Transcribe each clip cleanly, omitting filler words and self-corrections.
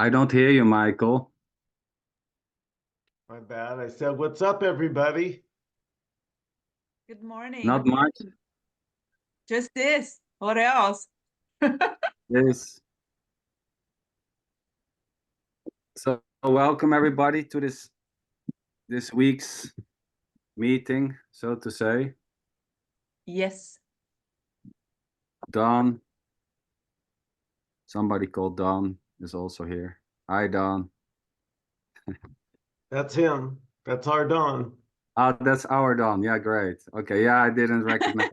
I don't hear you, Michael. My bad. I said, what's up, everybody? Good morning. Not much. Just this. What else? Yes. So welcome everybody to this week's meeting, so to say. Yes. Don. Somebody called Don is also here. Hi, Don. That's him. That's our Don. Oh, that's our Don. Yeah, great. Okay, yeah, I didn't recognize.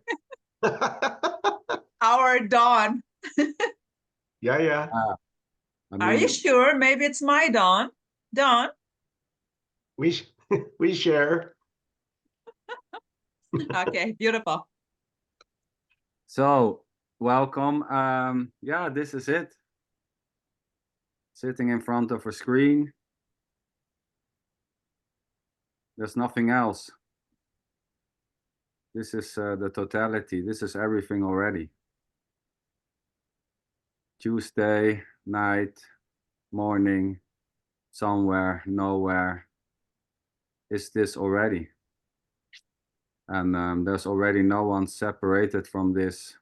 Our Dawn. Yeah. Are you sure? Maybe it's my Dawn. Dawn. We we share. Okay, beautiful. So welcome. Yeah, this is it. Sitting in front of a screen. There's nothing else. This is the totality. This is everything already. Tuesday night, morning, somewhere, nowhere. Is this already? And there's already no one separated from this,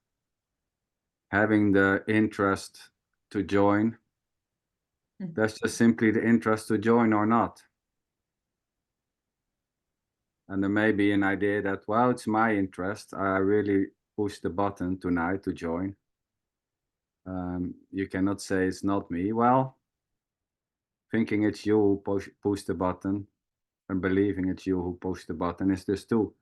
having the interest to join. That's just simply the interest to join or not. And there may be an idea that, well, it's my interest. I really push the button tonight to join. You cannot say it's not me. Well, thinking it's you who push the button and believing it's you who push the button is this too.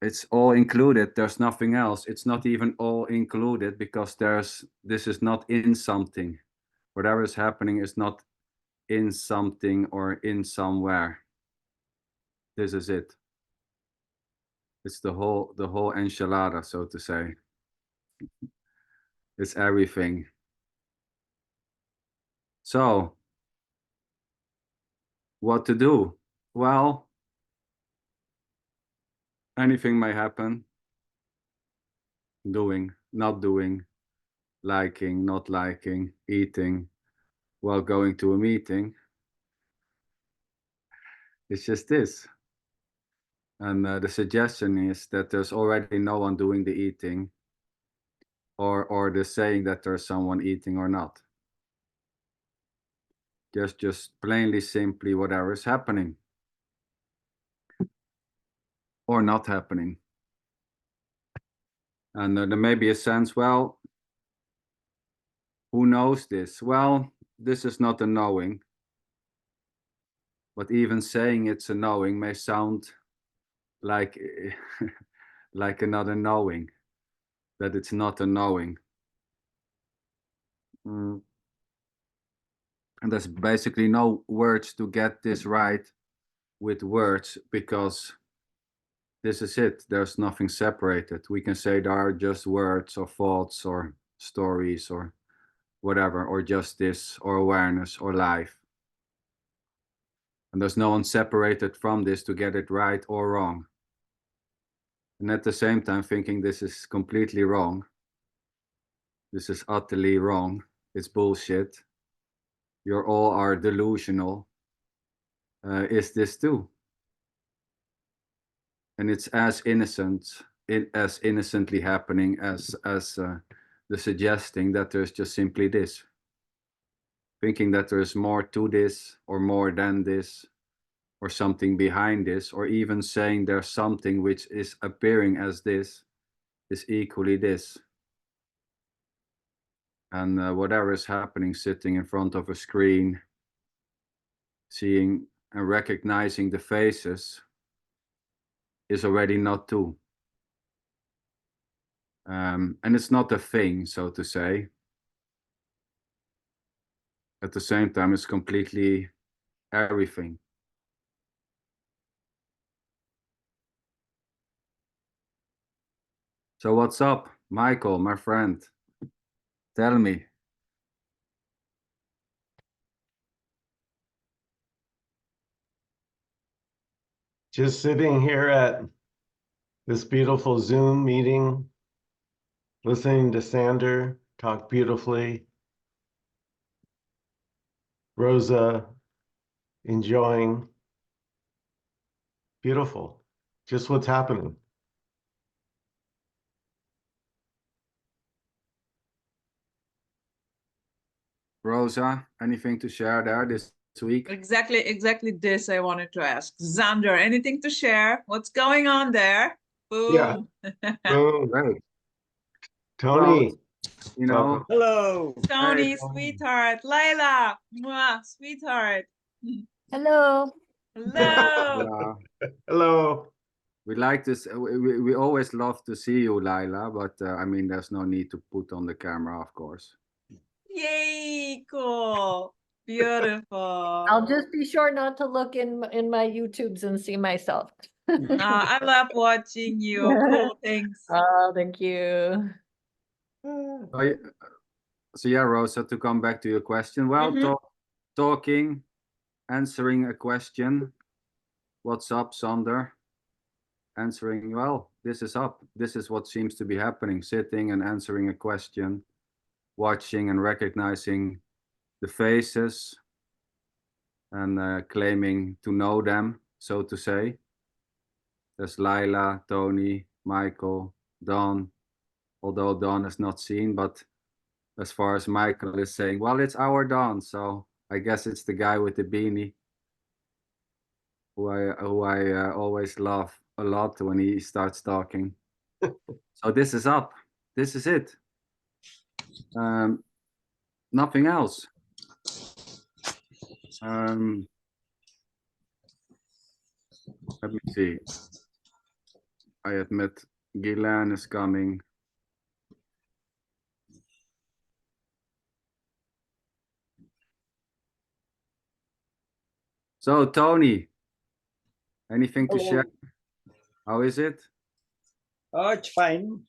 It's all included. There's nothing else. It's not even all included because this is not in something. Whatever is happening is not in something or in somewhere. This is it. It's the whole enchilada, so to say. It's everything. So, what to do? Well, anything may happen. Doing, not doing, liking, not liking, eating, while going to a meeting. It's just this. And the suggestion is that there's already no one doing the eating or the saying that there's someone eating or not. Just plainly, simply whatever is happening or not happening. And there may be a sense, well, who knows this? Well, this is not a knowing. But even saying it's a knowing may sound like like another knowing, that it's not a knowing. And there's basically no words to get this right with words, because this is it. There's nothing separated. We can say there are just words or thoughts or stories or whatever, or just this, or awareness, or life. And there's no one separated from this to get it right or wrong. And at the same time thinking this is completely wrong. This is utterly wrong. It's bullshit. You all are delusional. Is this too? And it's as innocent, as innocently happening as the suggesting that there's just simply this. Thinking that there's more to this, or more than this, or something behind this, or even saying there's something which is appearing as this, is equally this. And whatever is happening sitting in front of a screen, seeing and recognizing the faces, is already not two. And it's not a thing, so to say. At the same time, it's completely everything. So what's up, Michael, my friend? Tell me. Just sitting here at this beautiful Zoom meeting, listening to Sander talk beautifully. Rosa enjoying. Beautiful. Just what's happening. Rosa, anything to share there this week? Exactly this I wanted to ask. Xander, anything to share? What's going on there? Boom. Boom. Great. Tony. Well, you know, Hello. Tony, Hey, Tony. sweetheart. Layla, mwah, sweetheart. Hello. Hello. Yeah, Hello. we like this. We always love to see you, Laila, but I mean, there's no need to put on the camera, of course. Yay, cool. Beautiful. I'll just be sure not to look in my YouTubes and see myself. I love watching you. Cool, thanks. Oh, thank you. So, so yeah, Rosa, to come back to your question. Well, Mhm. talking, answering a question. What's up, Sander? Answering, well, this is up. This is what seems to be happening. Sitting and answering a question, watching and recognizing the faces and claiming to know them, so to say. There's Laila, Tony, Michael, Don, although Don is not seen, but as far as Michael is saying, well, it's our Don, so I guess it's the guy with the beanie who I always love a lot when he starts talking. So this is up. This is it. Nothing else. Let me see. I admit Guylaine is coming. So Tony, anything to share? How is it? Oh, it's fine.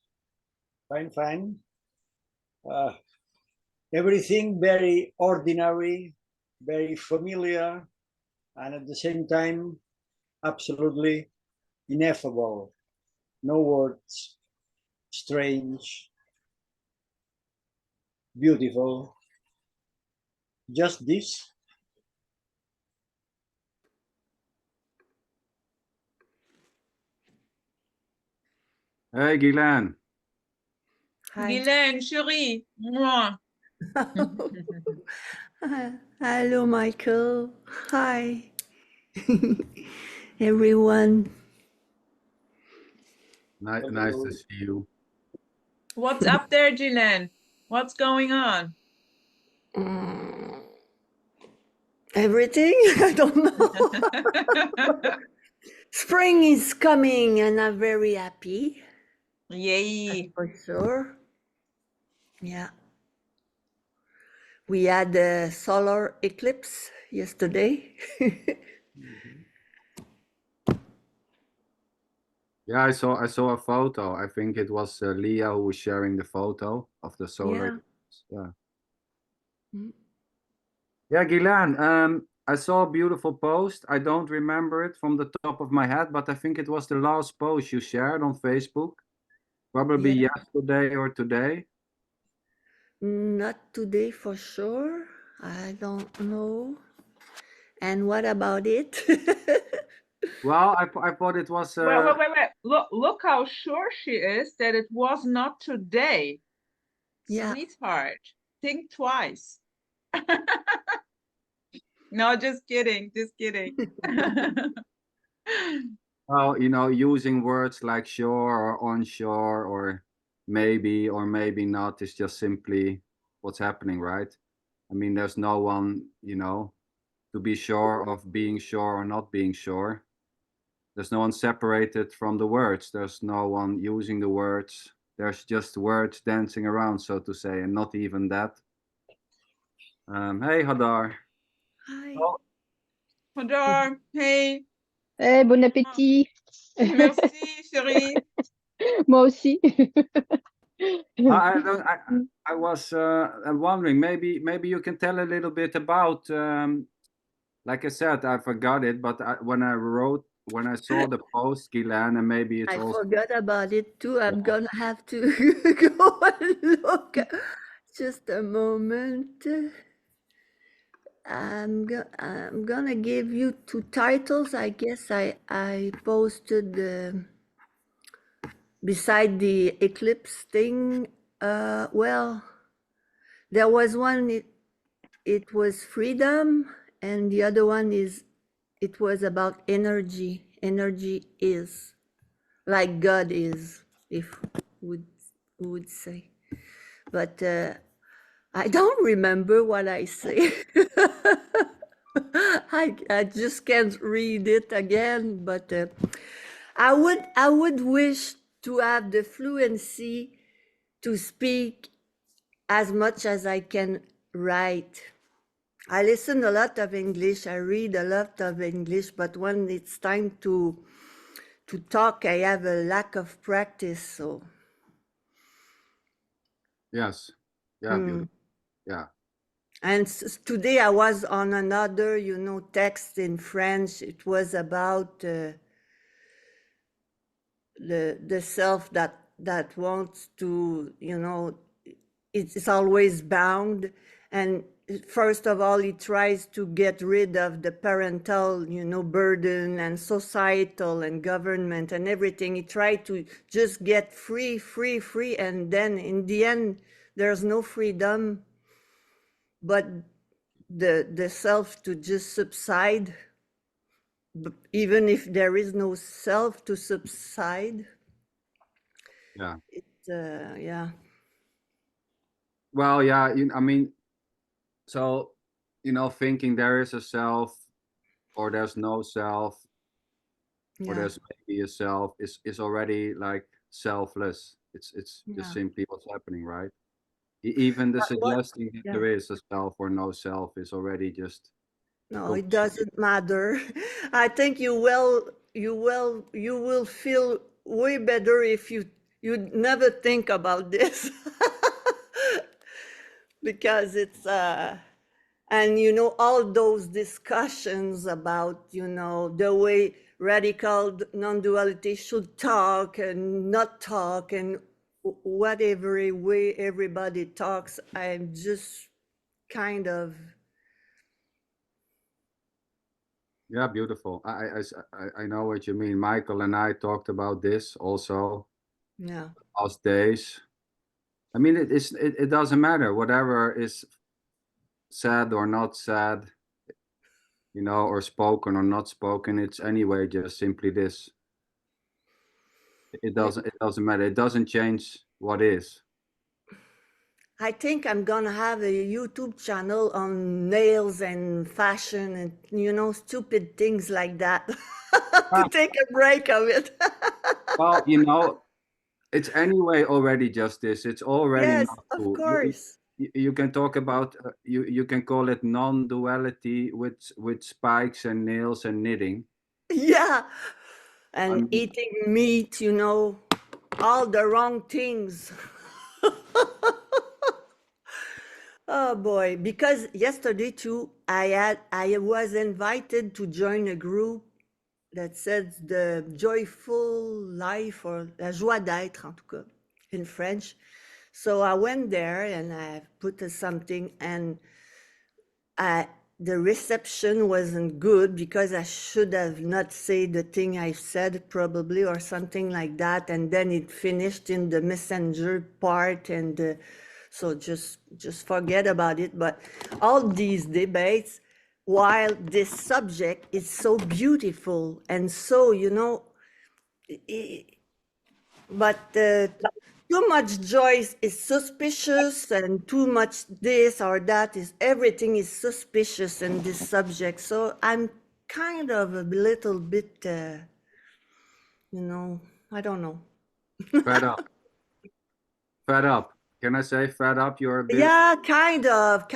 Fine. Everything very ordinary, very familiar, and at the same time, absolutely ineffable. No words, strange, beautiful. Just this. Hey Guylaine. Hi. Guylaine, chérie. Mwah. Hello, Michael. Hi, everyone. Nice to see you. What's up there, Guylaine? What's going on? Everything? I don't know. Spring is coming, and I'm very happy. Yay. For sure. Yeah. We had a solar eclipse yesterday. Yeah, I saw a photo. I think it was Leah who was sharing the photo of the solar. eclipse. Yeah. Mm. Yeah, Guylaine. I saw a beautiful post. I don't remember it from the top of my head, but I think it was the last post you shared on Facebook. Probably Yeah. yesterday or today. Not today for sure. I don't know. And what about it? Well, I thought it was. Wait. Look how sure she is that it was not today. Yeah. Sweetheart, think twice. No, just kidding. Well, using words like sure or onshore or maybe not is just simply what's happening, right? I mean, there's no one, to be sure of being sure or not being sure. There's no one separated from the words. There's no one using the words. There's just words dancing around, so to say, and not even that. Hey, Hadar. Hi. Hadar, hey. Bon appétit. Merci, chérie. Moi aussi. I was wondering, maybe you can tell a little bit about, like I said, I forgot it, but when I saw the post, Guylaine, and maybe it's I also. forgot about it too. I'm gonna have to go and look. Just a moment. I'm gonna give you two titles. I guess I posted beside the eclipse thing. Well, there was one. It was freedom, and the other one it was about energy. Energy is like God is, if would say. But I don't remember what I say. I just can't read it again. But I would wish to have the fluency to speak as much as I can write. I listen a lot of English. I read a lot of English, but when it's time to talk, I have a lack of practice. So Yes. Yeah, beautiful. Yeah. and today I was on another, text in French. It was about the self that wants to, it's always bound. And first of all, it tries to get rid of the parental, burden and societal and government and everything. It tried to just get free. And then in the end, there's no freedom, but the self to just subside, even if there is no self to subside. Yeah. Yeah. Well, yeah, I mean, so, thinking there is a self or there's no self or Yeah. there's maybe a self is already like selfless. It's Yeah. just simply what's happening, right? Even the suggesting that Yeah. there is a self or no self is already just No, it doesn't matter. I think you will feel way better if you never think about this. Because it's and all those discussions about the way radical non-duality should talk and not talk, and whatever way everybody talks, I'm just kind of Yeah, beautiful. I know what you mean. Michael and I talked about this also yeah. last days. I mean, it doesn't matter whatever is said or not said, or spoken or not spoken. It's anyway just simply this. It doesn't matter. It doesn't change what is. I think I'm gonna have a YouTube channel on nails and fashion and stupid things like that. To take a break of it. Well, it's anyway already just this. It's already Yes, not of cool. course. You can talk about you can call it non-duality with spikes and nails and knitting. Yeah. And I mean, eating meat, all the wrong things. Oh boy, because yesterday too, I was invited to join a group that says the joyful life, or la joie d'être en tout cas, in French. So I went there and I put something, and the reception wasn't good because I should have not said the thing I said probably, or something like that. And then it finished in the messenger part, and so just forget about it. But all these debates, while this subject is so beautiful and so, but too much joy is suspicious, and too much this or that is, everything is suspicious in this subject. So I'm kind of a little bit, I don't know. fed up. Fed up. Can I say fed up? You're a bit. Yeah, kind of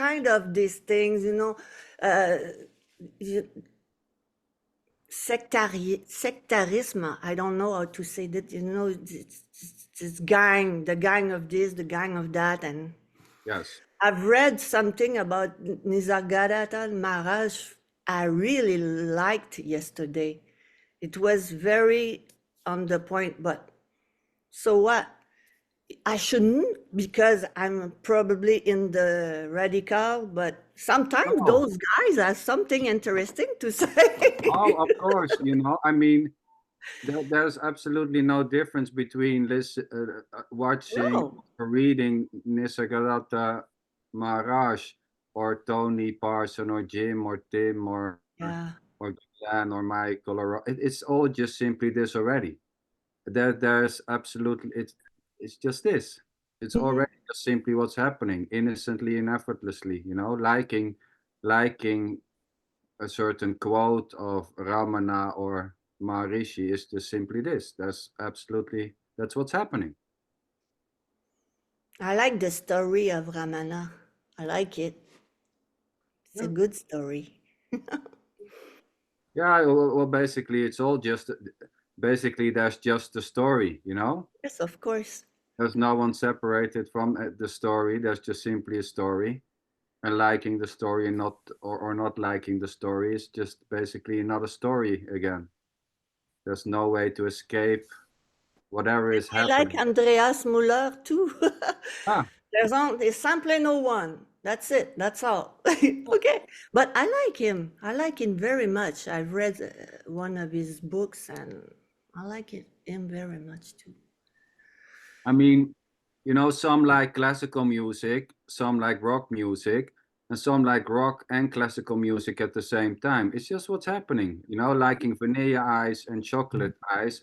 these things, sectarism. I don't know how to say that, this gang, the gang of this, the gang of that. And Yes. I've read something about Nisargadatta Maharaj. I really liked yesterday. It was very on the point, but so what? I shouldn't because I'm probably in the radical, but sometimes No. those guys have something interesting to say. Oh, of course, you know, I mean, there's absolutely no difference between watching No. or reading Nisargadatta Maharaj or Tony Parson or Jim or Tim or Yeah. Jan or Michael or it's all just simply this already. There's absolutely it's just this. It's Mhm. already just simply what's happening innocently and effortlessly, you know, liking a certain quote of Ramana or Maharishi is just simply this. That's what's happening. I like the story of Ramana. I like it. It's a good story. Yeah, well, basically, it's all just basically there's just the story, you know. Yes, of course. There's no one separated from the story. There's just simply a story, and liking the story and not or not liking the story is just basically another story again. There's no way to escape whatever is I like happening. Andreas Muller too. Ah, There's simply no one. That's it. That's all. Okay. But I like him. I like him very much. I've read one of his books and I like him very much too. I mean, you know, some like classical music, some like rock music, and some like rock and classical music at the same time. It's just what's happening, you know, liking vanilla ice and chocolate ice,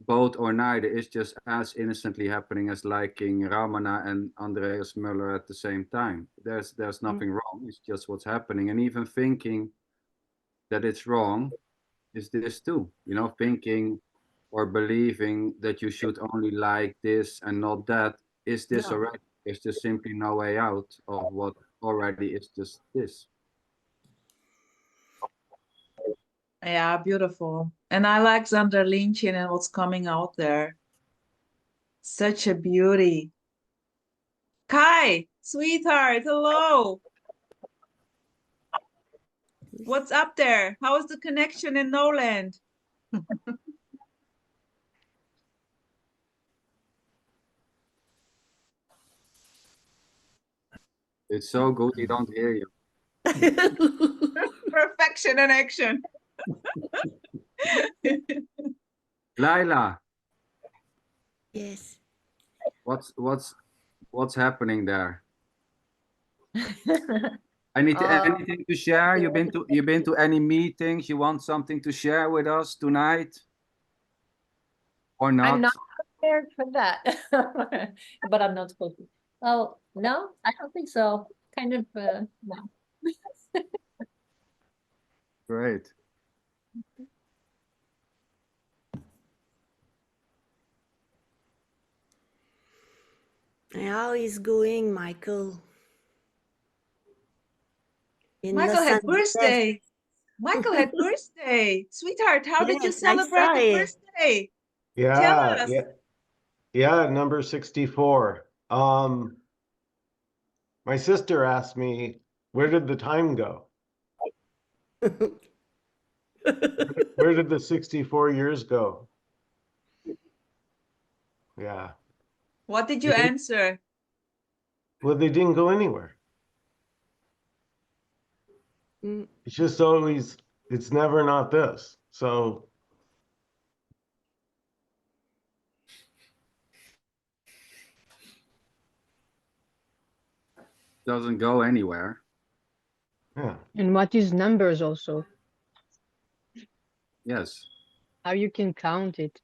both or neither is just as innocently happening as liking Ramana and Andreas Müller at the same time. There's nothing wrong. It's just what's happening. And even thinking that it's wrong is this too, you know, thinking or believing that you should only like this and not that is this No. already. There's just simply no way out of what already is just this. Yeah, beautiful. And I like Xander Lynchian and what's coming out there. Such a beauty. Kai, sweetheart, hello. What's up there? How is the connection in Noland? It's so good you don't hear you. Perfection in action. Laila, Yes. what's happening there? Anything to share? You've been to any meetings? You want something to share with us tonight? Or not? I'm not prepared for that, but I'm not supposed to. Oh, no, I don't think so. Kind of, no. Great. How is going, Michael? In Michael Los had Angeles. birthday. Michael had birthday. Sweetheart, how did you Yes, I celebrate saw the it. birthday? Tell Yeah, us. yeah, number 64. My sister asked me, where did the time go? Where did the 64 years go? Yeah. What did you answer? Well, they didn't go anywhere. Mm. It's just always, it's never not this. So Doesn't go anywhere. yeah. And what is numbers also? Yes. How you can count it?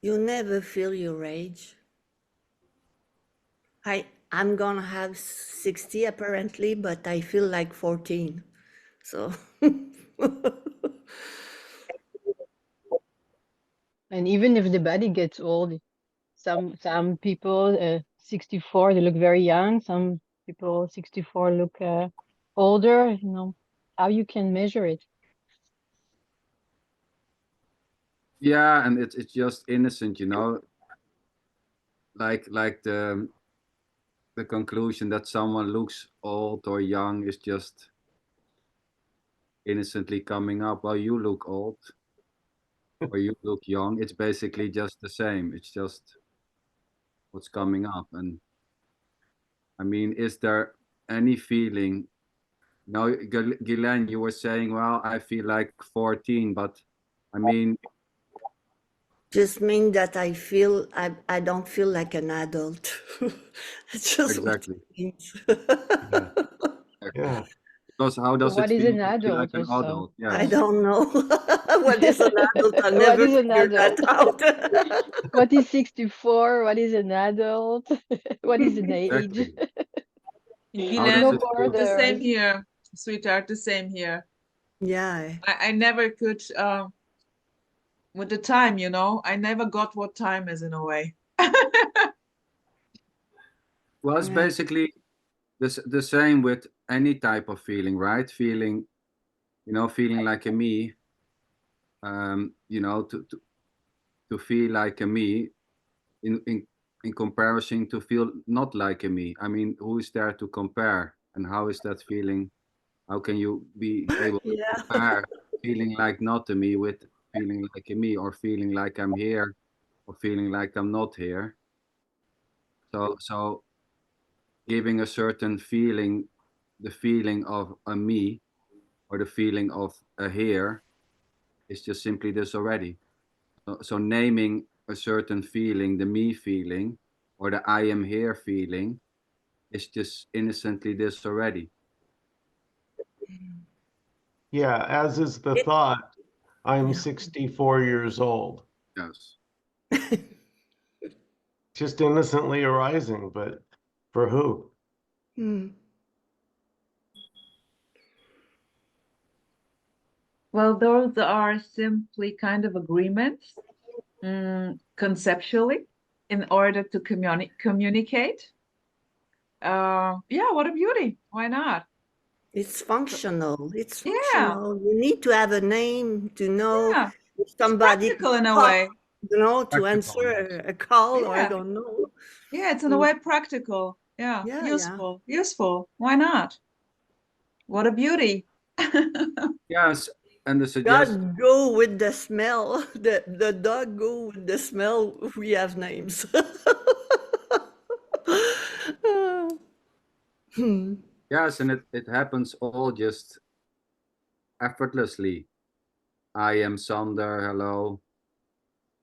You never feel your age. I'm gonna have 60 apparently, but I feel like 14. So And even if the body gets old, some people 64 they look very young. Some people 64 look older. You know how you can measure it. Yeah, and it's just innocent, you know. Like the conclusion that someone looks old or young is just innocently coming up. Well, you look old. or you look young. It's basically just the same. It's just what's coming up. And I mean, is there any feeling? No, Guylaine, you were saying, well, I feel like 14, but I mean, Just mean that I don't feel like an adult. It's just exactly. what it means. Yeah. Because how does What it is feel an to feel like adult an or so? adult? I Yes. don't know. What is an adult? I What never is an figured that adult? out. What is 64? What is an adult? What is an age? Exactly. How Guylaine, does No it feel? the same borders. here, sweetheart, the same here. Yeah. I never could, with the time, you know, I never got what time is in a way. Well, it's Yeah. basically the same with any type of feeling, right? Feeling, feeling like a me, to feel like a me in comparison to feel not like a me. I mean, who is there to compare? And how is that feeling? How can you be able to Yeah. compare feeling like not a me with feeling like a me, or feeling like I'm here, or feeling like I'm not here? So giving a certain feeling, the feeling of a me, or the feeling of a here, is just simply this already. So naming a certain feeling, the me feeling, or the I am here feeling, is just innocently this already. Yeah, as is the It- thought, I'm Yeah. 64 years old. Yes. Just innocently arising, but for who? Hmm. Well, those are simply kind of agreements, conceptually, in order to communicate. Yeah, what a beauty. Why not? It's functional. It's Yeah, functional. You need to have a name to know yeah. if It's somebody practical in a talk, way. to Practical, answer yes. a call or I Yeah. don't know. Yeah, it's in a way practical. Yeah, Yeah, useful. Why not? What a beauty. Yes, and the suggestion. God go with the smell. The dog go with the smell. We have names. Hmm. Yes, and it happens all just effortlessly. I am Sander. Hello,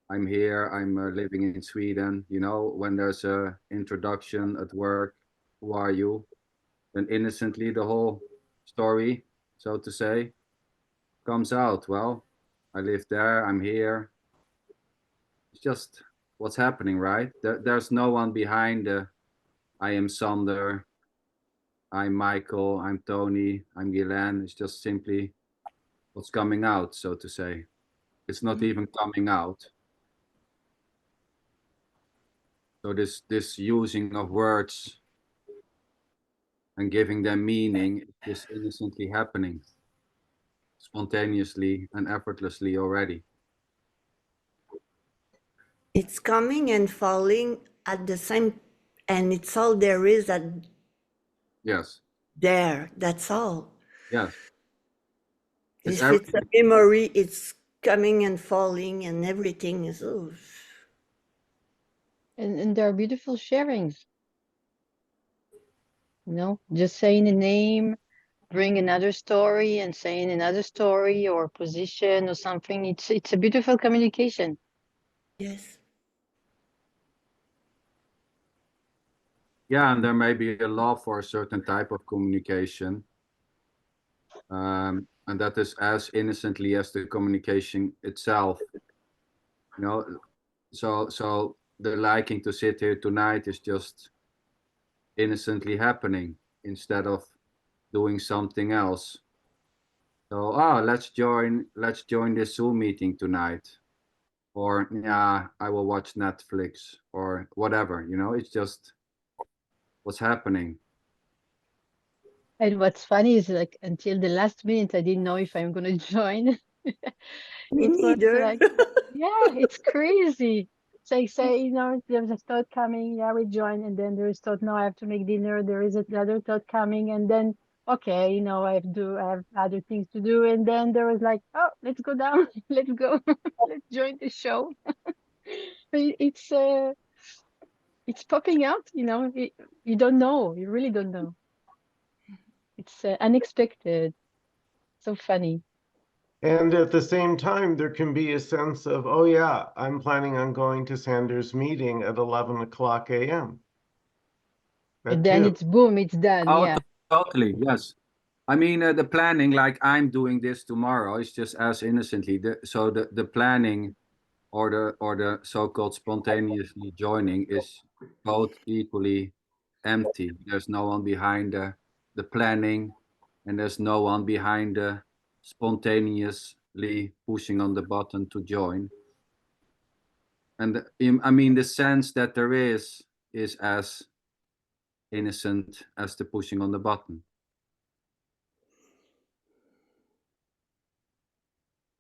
I'm here. I'm living in Sweden. When there's a introduction at work, who are you? Then innocently the whole story, so to say, comes out. Well, I live there. I'm here. It's just what's happening, right? There's no one behind the I am Sander. I'm Michael. I'm Tony. I'm Guylaine. It's just simply what's coming out, so to say. It's not even coming out. So this using of words and giving them meaning is innocently happening, spontaneously and effortlessly already. It's coming and falling at the same, and it's all there is at Yes, there. That's all. yes. It's If it's a everything. memory, it's coming and falling, and everything is. Oh. And there are beautiful sharings. Just saying a name, bring another story and saying another story or position or something. It's a beautiful communication. Yes. Yeah, and there may be a love for a certain type of communication. And that is as innocently as the communication itself. So the liking to sit here tonight is just innocently happening instead of doing something else. So let's join this Zoom meeting tonight, or yeah, I will watch Netflix or whatever. It's just what's happening. And what's funny is like until the last minute, I didn't know if I'm gonna join. Me It was neither. like, yeah, it's crazy. So say, there's a thought coming, yeah, we join, and then there is thought, no, I have to make dinner. There is another thought coming, and then, okay, you know, I have other things to do. And then there was like, oh, let's go down, let's go, let's join the show. But it's popping out, you know, you don't know, you really don't know. It's unexpected, so funny. And at the same time, there can be a sense of, oh yeah, I'm planning on going to Sander's meeting at 11 o'clock a.m. And then it's boom, it's done. Oh, Yeah. totally. Yes. I mean, the planning, like I'm doing this tomorrow, is just as innocently. So the planning or the so-called spontaneously joining is both equally empty. There's no one behind the planning, and there's no one behind the spontaneously pushing on the button to join. And I mean, the sense that there is as innocent as the pushing on the button.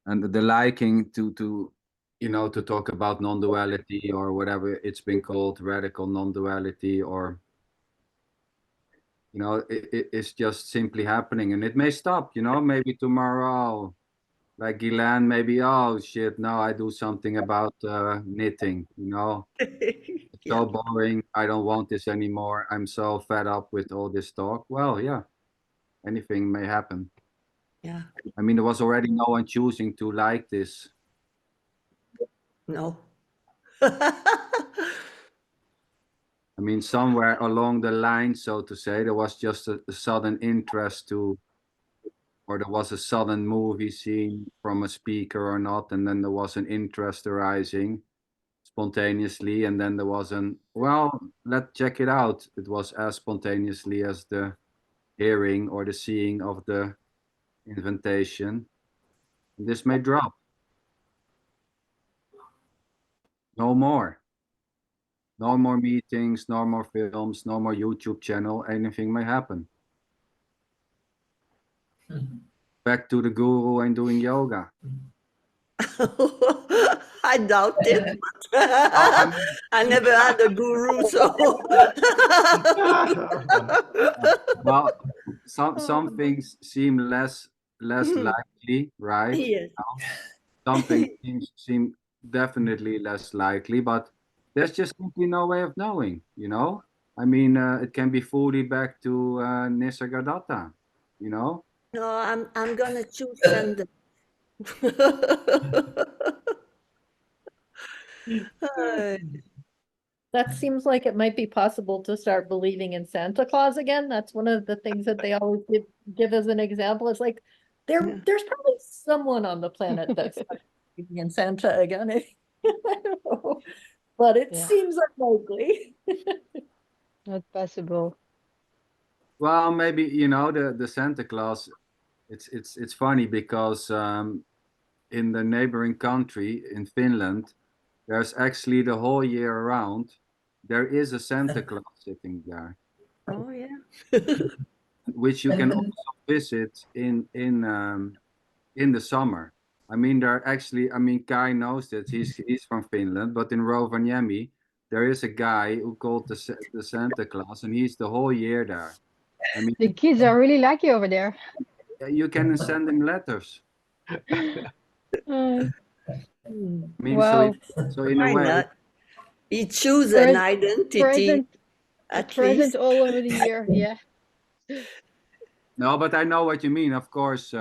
And the liking to you know, to talk about non-duality or whatever it's been called, radical non-duality, or you know, it's just simply happening, and it may stop, you know, maybe tomorrow, like Guylaine, maybe, oh shit, now I do something about knitting, you know. It's Yeah. so boring, I don't want this anymore, I'm so fed up with all this talk. Well, yeah, anything may happen. Yeah. I mean, there was already no one choosing to like this. No. I mean, somewhere along the line, so to say, there was just a sudden interest to, or there was a sudden movie scene from a speaker or not, and then there was an interest arising spontaneously, and then there was an, well, let's check it out. It was as spontaneously as the hearing or the seeing of the invitation. This may drop. No more. No more meetings, no more films, no more YouTube channel. Anything may happen. Back to the guru and doing yoga. I doubt it. I I never had a guru, so. Well, some things seem less likely, right? Yes. Some things seem definitely less likely, but there's just simply no way of knowing, you know? I mean, it can be fully back to Nisargadatta, you know? No, I'm gonna choose Sander. That seems like it might be possible to start believing in Santa Claus again. That's one of the things that they always give as an example. It's like there's probably someone on the planet that's believing in Santa again. I don't know. But it Yeah. seems unlikely. Not possible. Well, maybe, you know, the Santa Claus, it's funny because in the neighboring country, in Finland, there's actually the whole year around, there is a Santa Claus sitting there, Oh yeah. which you can also visit in the summer. I mean, there are actually, I mean, Kai knows that he's from Finland, but in Rovaniemi, there is a guy who called the Santa Claus, and he's the whole year there. I mean, The kids are really lucky over there. you can send him letters. Uh, I mean, wow. so in a Why way, not? You choose an Pres- identity Present, at present least. all over the year. Yeah. no, but I know what you mean, of course,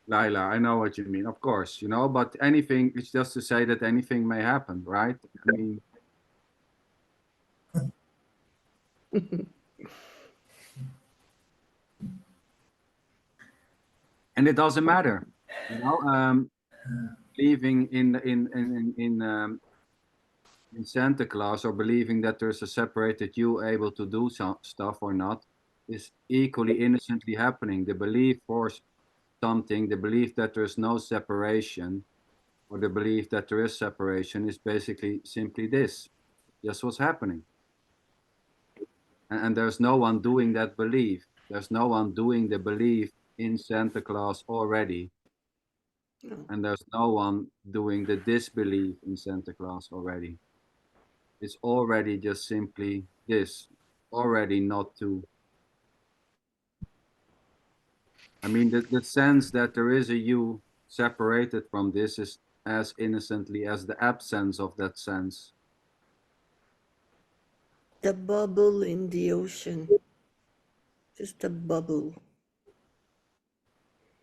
Laila, I know what you mean, of course, you know, but anything, it's just to say that anything may happen, right? I mean, and it doesn't matter, you know, believing in Santa Claus or believing that there's a separated you able to do some stuff or not is equally innocently happening. The belief for something, the belief that there's no separation, or the belief that there is separation is basically simply this, just what's happening. And there's no one doing that belief. There's no one doing the belief in Santa Claus already. No. And there's no one doing the disbelief in Santa Claus already. It's already just simply this, already not to. I mean, the sense that there is a you separated from this is as innocently as the absence of that sense. The bubble in the ocean. Just a bubble.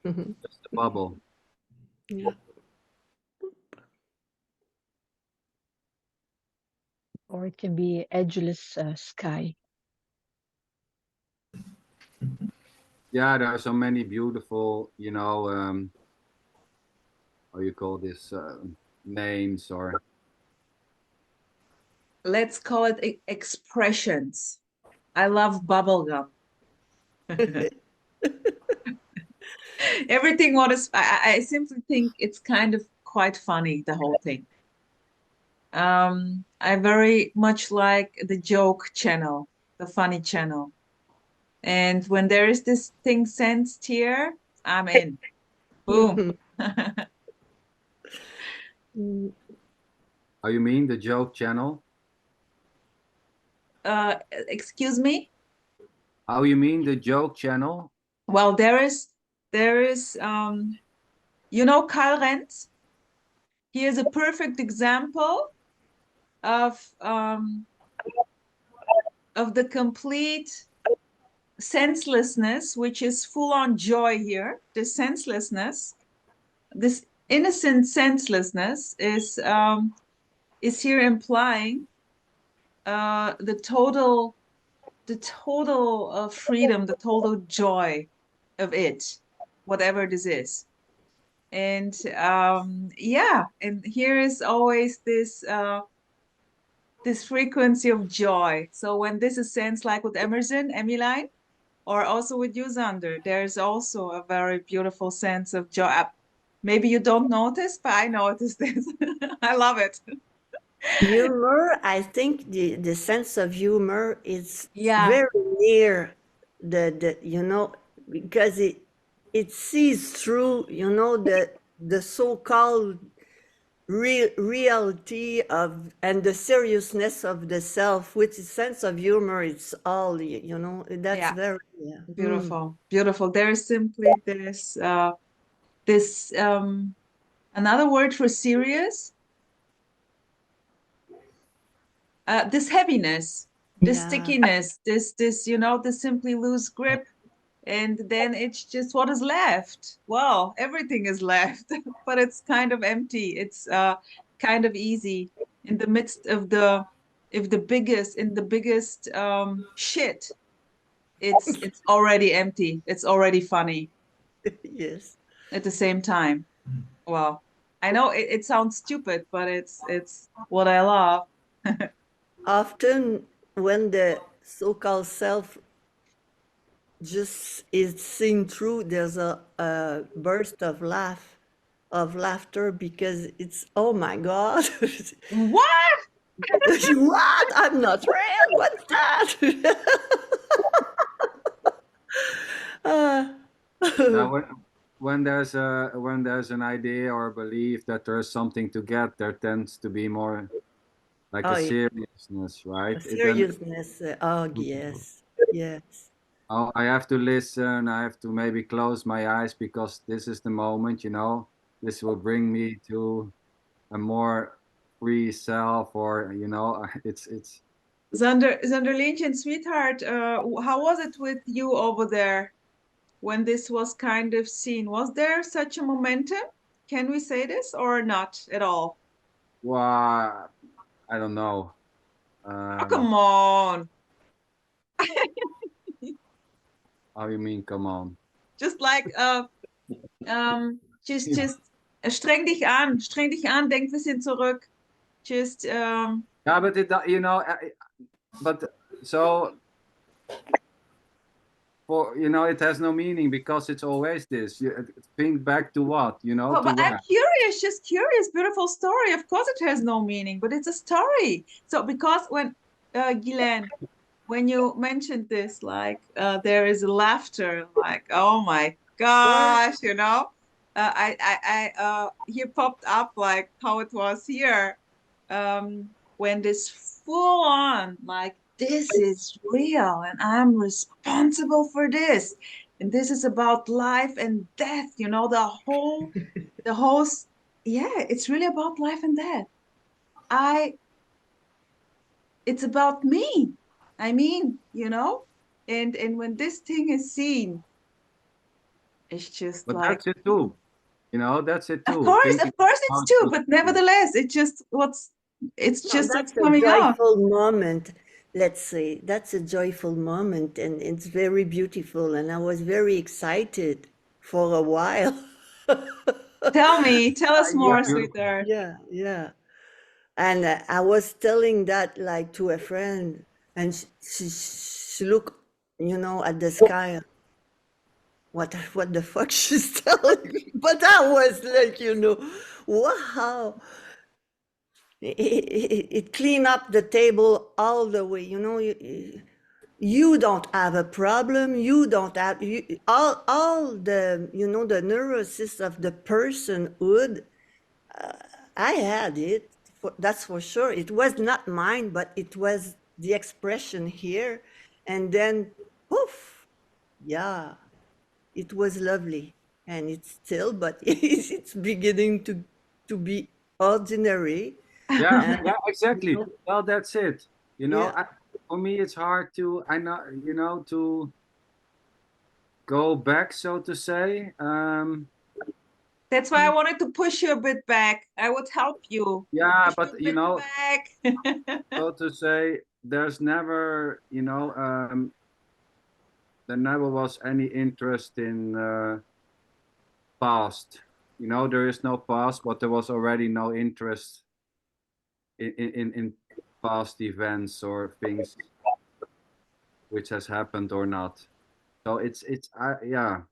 Just a bubble. Yeah. Or it can be edgeless sky. Yeah, there are so many beautiful, how you call this, names or Let's call it expressions. I love bubblegum. Everything what is, I simply think it's kind of quite funny, the whole thing. I very much like the joke channel, the funny channel. And when there is this thing sensed here, I'm in. Boom. how you mean the joke channel? Excuse me? How you mean the joke channel? Well, there is, you know, Karl Renz? He is a perfect example of the complete senselessness, which is full on joy here. This senselessness, this innocent senselessness is here implying the total freedom, the total joy of it, whatever this is. And yeah, and here is always this this frequency of joy. So when this is sensed, like with Emerson, Emmeline, or also with you, Zander, there's also a very beautiful sense of joy. Maybe you don't notice, but I notice this. I love it. Humor, I think the sense of humor is Yeah. very near the you know, because it sees through, you know, the so-called reality of and the seriousness of the self. With the sense of humor, it's all, you know, that's Yeah. very Beautiful, beautiful. There is simply this this another word for serious, this heaviness, this Yeah. stickiness, this you know, this simply loose grip, and then it's just what is left. Well, everything is left, but it's kind of empty. It's kind of easy in the midst of the biggest shit. It's already empty. It's already funny Yes. at the same time. Well, I know it sounds stupid, but it's what I love. Often when the so-called self just is seen through, there's a burst of laughter because it's, oh my God. What? What? I'm not real. What's that? Now, when there's an idea or a belief that there's something to get, there tends to be more like Oh, a yeah. seriousness, right? A seriousness. Oh, yes. Yes. Oh, I have to listen. I have to maybe close my eyes because this is the moment, this will bring me to a more free self, or it's Zanderlientje, sweetheart, how was it with you over there when this was kind of seen? Was there such a momentum? Can we say this or not at all? well, I don't know. Oh, come on. How you mean, come on? Just like just streng dich an, denk ein bisschen zurück. Just Yeah, but but so for it has no meaning because it's always this. You think back to what, oh, to but I'm where? curious, just curious, beautiful story. Of course it has no meaning, but it's a story. So because when Guylaine, when you mentioned this, like there is laughter, like oh my gosh, I here popped up like how it was here when this full on like this is real and I'm responsible for this. and this is about life and death, you know, the whole yeah, it's really about life and death. It's about me. I mean, you know, and when this thing is seen, it's just But like, that's it too. You know, that's it of too. course, Thinking of course how it's it true, was but seen. nevertheless, it's No, just what's that's a coming out. joyful moment, let's say. That's a joyful moment, and it's very beautiful. And I was very excited for a while. Tell us more, Beautiful. sweetheart. Yeah, yeah. And I was telling that like to a friend, and she looked, at the sky. What the fuck she's telling me? But I was like, wow. It cleaned up the table all the way. You don't have a problem. You don't have all the the neurosis of the personhood. I had it. That's for sure. It was not mine, but it was the expression here, and then poof, yeah, it was lovely, and it's still, but it's beginning to be ordinary, Yeah, and yeah, exactly. Well, that's it. You know, yeah. for me, it's hard to, to go back, so to say. That's why I wanted to push you a bit back. I would help you. Yeah, Push you but a bit back. so to say, there's never, there never was any interest in past. You know, there is no past, but there was already no interest in past events or things which has happened or not. So yeah,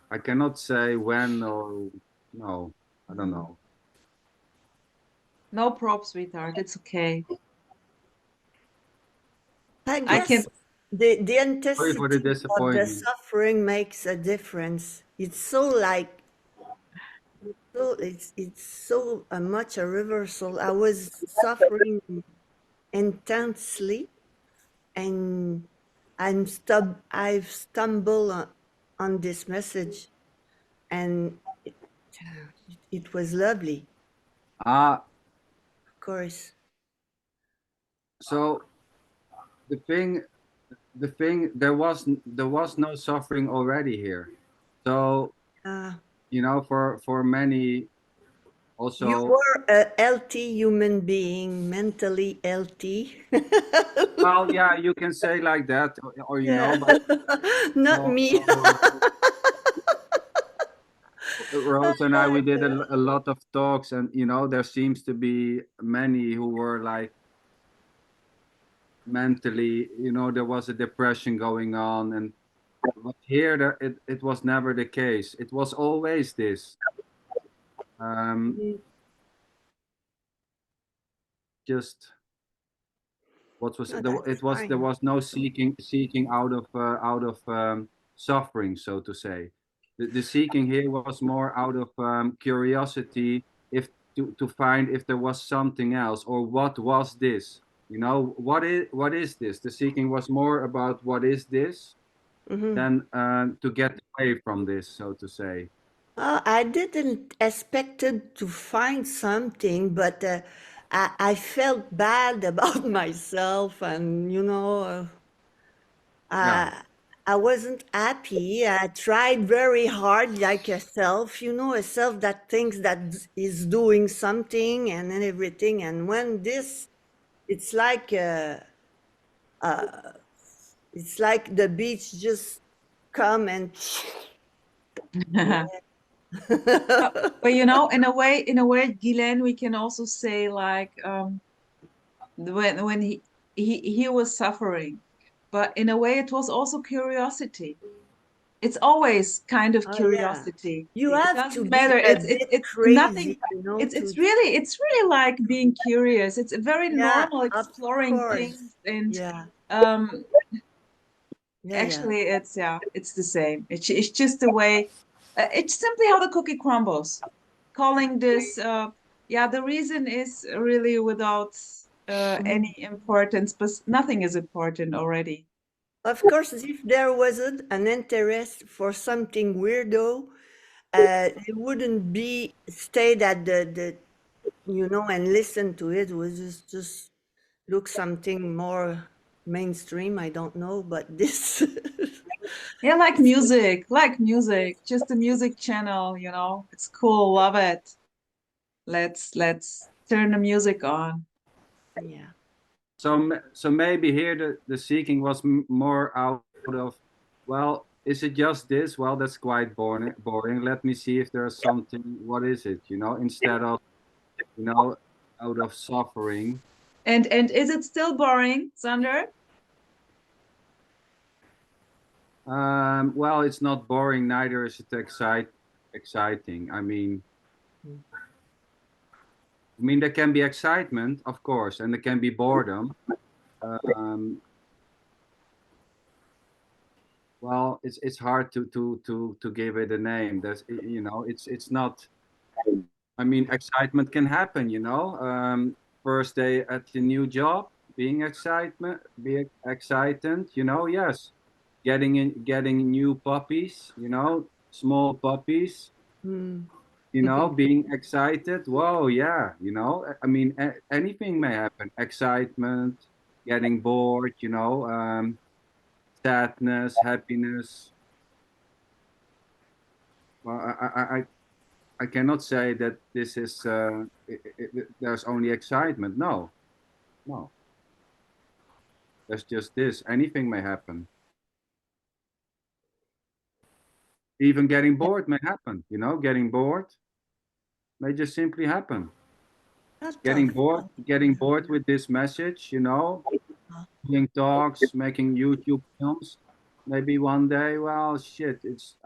I cannot say when or no, I don't know. No props, sweetheart. It's okay. I I can. guess the Sorry for the intensity of the disappointment. suffering makes a difference. It's so like, so it's so much a reversal. I was suffering intensely, and I've stumbled on this message, and it was lovely, Ah, of course. so the thing, there was no suffering already here. So, Uh, for many you also, were a healthy human being, mentally healthy. well, yeah, you can say like that, or Yeah, but not me. also, Rose and I, we did a lot of talks, and there seems to be many who were like mentally, there was a depression going on, and but here it was never the case. It was always this. Um, just what was No, there, that's there fine. was no seeking out of suffering, so to say. The seeking here was more out of curiosity, if to find if there was something else, or what was this. What is this? The seeking was more about what is this Mhm. than to get away from this, so to say. I didn't expected to find something, but I felt bad about myself, and Yeah. I wasn't happy. I tried very hard, like a self, a self that thinks that is doing something and then everything. And when this, it's like it's like the beach just come and But in a way, Guylaine, we can also say like when he was suffering, but in a way it was also curiosity. It's always kind of oh yeah, curiosity. you It have to doesn't be matter. a It's it's bit it's nothing. crazy, It's to it's really it's really like being curious. It's a very yeah, normal of exploring course, things, and yeah, um yeah. actually it's the same. It's just a way. It's simply how the cookie crumbles. Calling this yeah, the reason is really without Mhm. any importance, but nothing is important already. Of course, if there wasn't an interest for something weirdo, it wouldn't be stayed at the and listen to it. Was just look something more mainstream. I don't know, but this. Yeah, like music, just a music channel, you know. It's cool, love it. Let's turn the music on. Yeah. So maybe here the seeking was more out of, well, is it just this? Well, that's quite boring. Let me see if there's something. What is it? You know, instead of, you know, out of suffering. And is it still boring, Sander? Well, it's not boring. Neither is it exciting. I mean, there can be excitement, of course, and there can be boredom. Well, it's hard to give it a name. That's, you know, it's not. I mean, excitement can happen. You know, first day at the new job, being excited. You know, yes, getting new puppies. You know, small puppies. Mm. You know, being excited. Whoa, yeah. You know, I mean, anything may happen. Excitement, getting bored. You know, sadness, happiness. Well, I cannot say that this is there's only excitement. No, no. There's just this. Anything may happen. Even getting bored may happen. You know, getting bored may just simply happen. Not Getting tough. bored with this message. You know, doing talks, making YouTube films. Maybe one day, well, shit, it's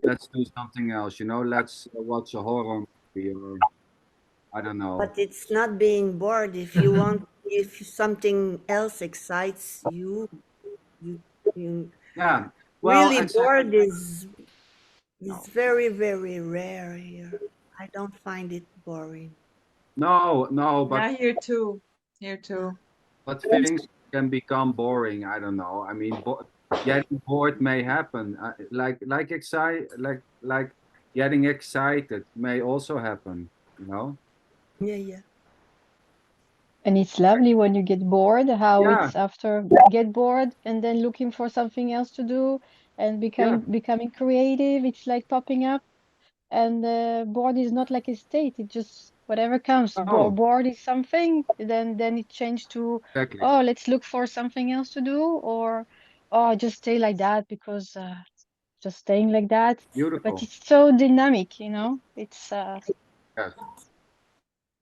let's do something else. You know, let's watch a horror movie or I don't know. But it's not being bored. If you want, if something else excites you, you Yeah. Well, really exactly. bored is very, very rare here. I don't find it boring. No, but Yeah, here too. Here too. but things can become boring. I don't know. I mean, getting bored may happen. Like getting excited may also happen. You know? Yeah, yeah. And it's lovely when you get bored, how Yeah, it's after get bored and then looking for something else to do and yeah. becoming creative. It's like popping up. And bored is not like a state. It just whatever comes. Oh, Bored is something. Then it changed to, exactly. oh, let's look for something else to do, or oh, just stay like that because just staying like that. But Beautiful. it's so dynamic, you know. It's Yes,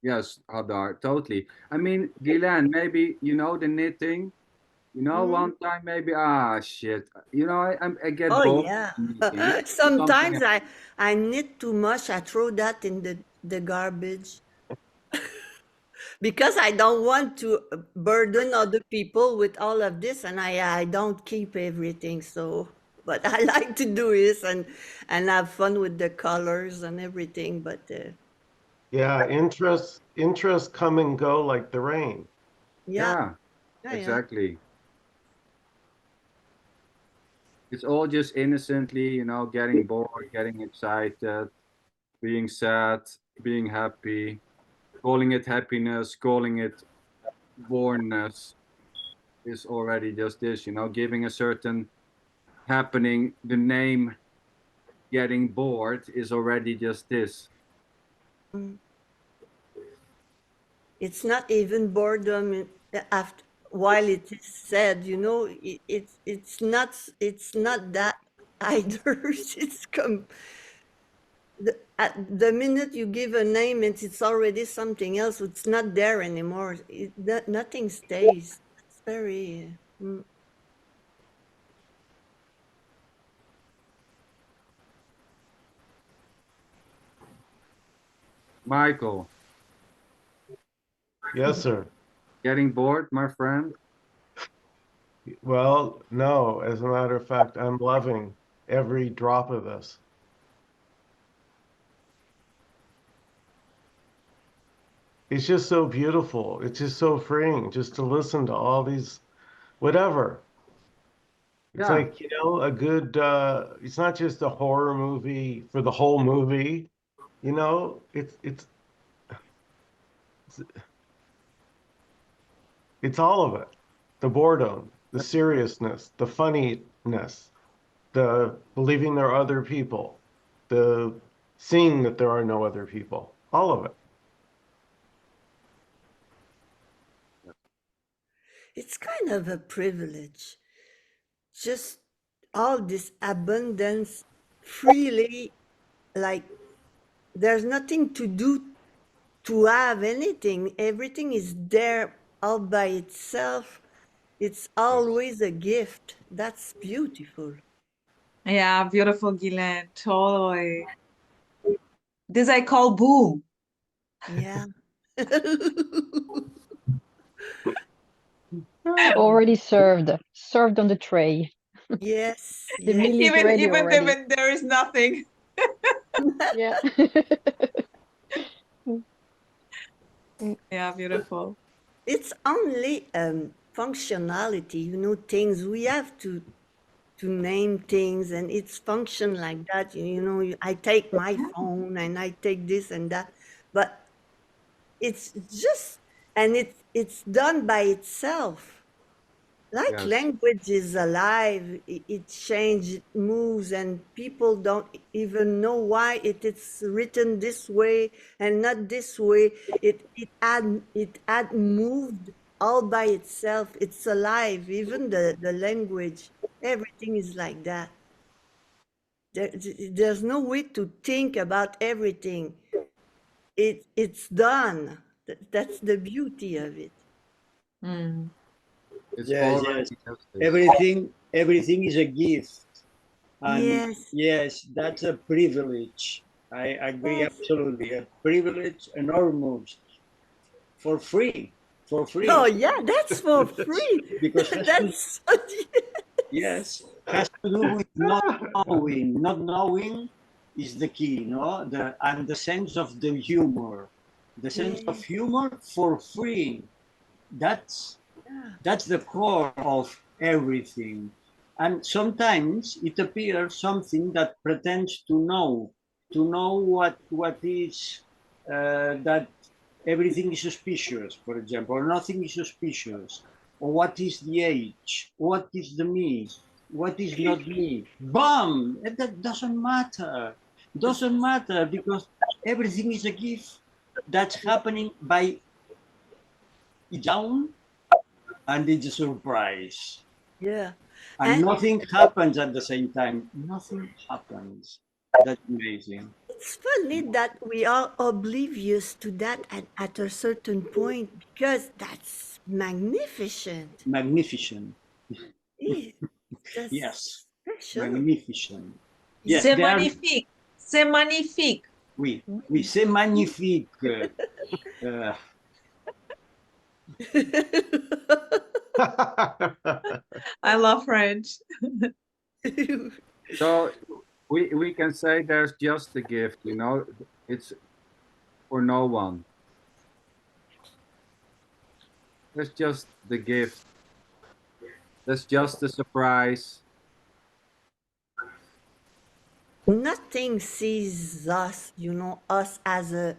yes, Hadar, totally. I mean, Guylaine, maybe you know the knitting. You know, Mm. one time maybe shit. You know, I get Oh bored yeah. of knitting. Let's do something Sometimes else. I knit too much. I throw that in the garbage because I don't want to burden other people with all of this, and I don't keep everything. So, but I like to do this and have fun with the colors and everything. But Yeah, interests come and go like the rain. yeah, Yeah, yeah, yeah. exactly. It's all just innocently, you know, getting bored, getting excited, being sad, being happy, calling it happiness, calling it boredness is already just this, you know, giving a certain happening the name getting bored is already just this. Mm. It's not even boredom after while it is said, it's not that either. It's the minute you give a name, it's already something else. It's not there anymore. Nothing stays. It's very. Michael, Yes, sir. getting bored, my friend? Well, no, as a matter of fact, I'm loving every drop of this. It's just so beautiful. It's just so freeing just to listen to all these, whatever. It's Yeah, like, you know, a good, it's not just a horror movie for the whole movie, you know, it's all of it. The boredom, the seriousness, the funniness, the believing there are other people, the seeing that there are no other people, all of it. It's kind of a privilege. Just all this abundance freely, like there's nothing to do to have anything. Everything is there all by itself. It's always a gift. That's beautiful. Yeah, beautiful, Guylaine. Totally. This I call boom. Yeah. Already served on the tray. Yes, The yes. meal is ready Even already. when there is nothing. Yeah. Yeah, beautiful. It's only functionality, you know, things we have to name things and it's function like that. You know, I take my phone and I take this and that, but it's just, and it's done by itself. Like yes, language is alive, it changes, it moves, and people don't even know why it's written this way and not this way. It had moved all by itself. It's alive, even the language. Everything is like that. There's no way to think about everything. It's done. That's the beauty of it. Mm. it's Yes, yes. already justice. Everything is a gift. And Yes, yes, that's a privilege. I agree yes. absolutely. A privilege enormous for free. For Oh free. yeah, that's for free. Because has to, That's yes, has to do with not knowing. Not knowing is the key, no? And the sense of the humor. The sense of yes, humor for free. That's yeah. That's the core of everything. And sometimes it appears something that pretends to know what is that everything is suspicious, for example, or nothing is suspicious, or what is the age, what is the me, what is not me. Bam! That doesn't matter. Doesn't matter because everything is a gift that's happening by its own and it's a surprise. Yeah. And And nothing happens at the same time. Nothing happens. That's amazing. it's funny that we are oblivious to that at a certain point because that's magnificent. Magnificent. Yeah, that's Yes. special. Magnificent. Yes, Yeah. C'est they are. magnifique. C'est magnifique. We say magnifique. I love French. So we can say there's just a gift, you know, it's for no one. There's just the gift. That's just a surprise. Nothing sees us, you know, us as a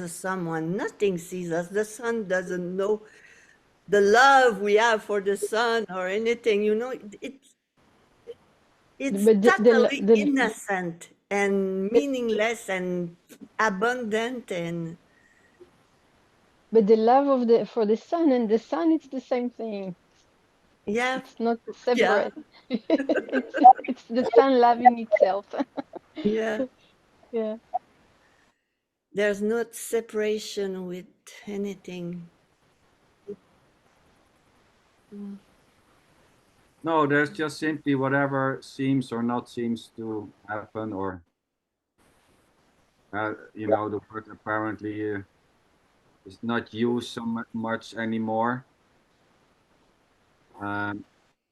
someone. Nothing sees us. The sun doesn't know the love we have for the sun or anything, you know. It's But totally innocent and meaningless and abundant and but the love of for the sun and the sun, it's the same thing. yeah, It's not yeah, separate. It's the sun loving itself. yeah. Yeah. There's not separation with anything. No, there's just simply whatever seems or not seems to happen, or you know, the word apparently is not used so much anymore.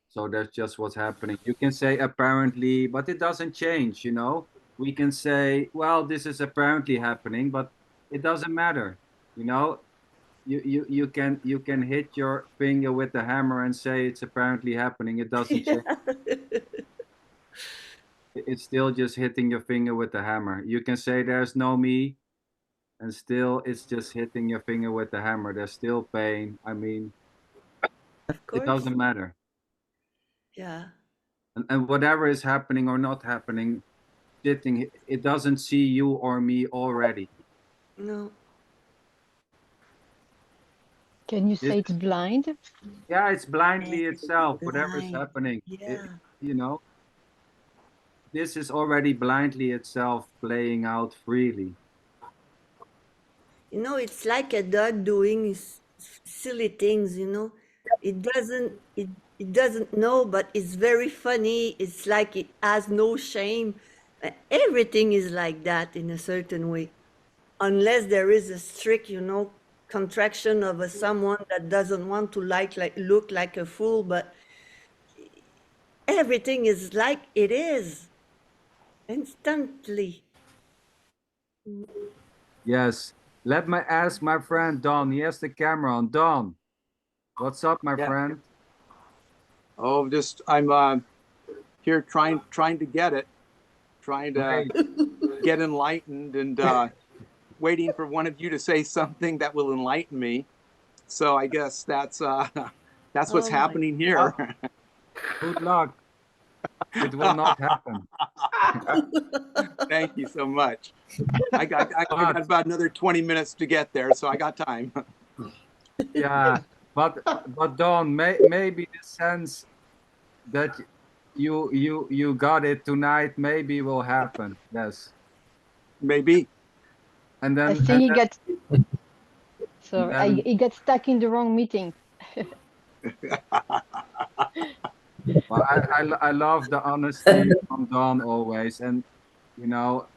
So that's just what's happening. You can say apparently, but it doesn't change, you know. We can say, well, this is apparently happening, but it doesn't matter, you know. you can hit your finger with the hammer and say it's apparently happening. It doesn't change. It's still just hitting your finger with the hammer. You can say there's no me, and still it's just hitting your finger with the hammer. There's still pain. I mean, Of it course. doesn't matter. Yeah. And whatever is happening or not happening, sitting, it doesn't see you or me already. No. Can you say This- it's blind? Yeah, it's blindly Yeah, itself, whatever is blind. happening. Yeah. You know, this is already blindly itself playing out freely. You know, it's like a dog doing silly things, you know. It doesn't know, but it's very funny. It's like it has no shame. Everything is like that in a certain way. Unless there is a strict, you know, contraction of a someone that doesn't want to like look like a fool, but everything is like it is instantly. Yes. Let me ask my friend Don. He has the camera on. Don, what's up, my Yeah. friend? Oh, just I'm here trying to get it, trying to get enlightened, and waiting for one of you to say something that will enlighten me. So I guess that's what's Oh my happening here. Good luck. It will not happen. Thank you so much. I got about another 20 minutes to get there, so I got time. Yeah, but Don, maybe the sense that you got it tonight maybe will happen. Yes, Maybe. and I then think he gets so then- he gets stuck in the wrong meeting. well, I love the honesty from Don always, and you know,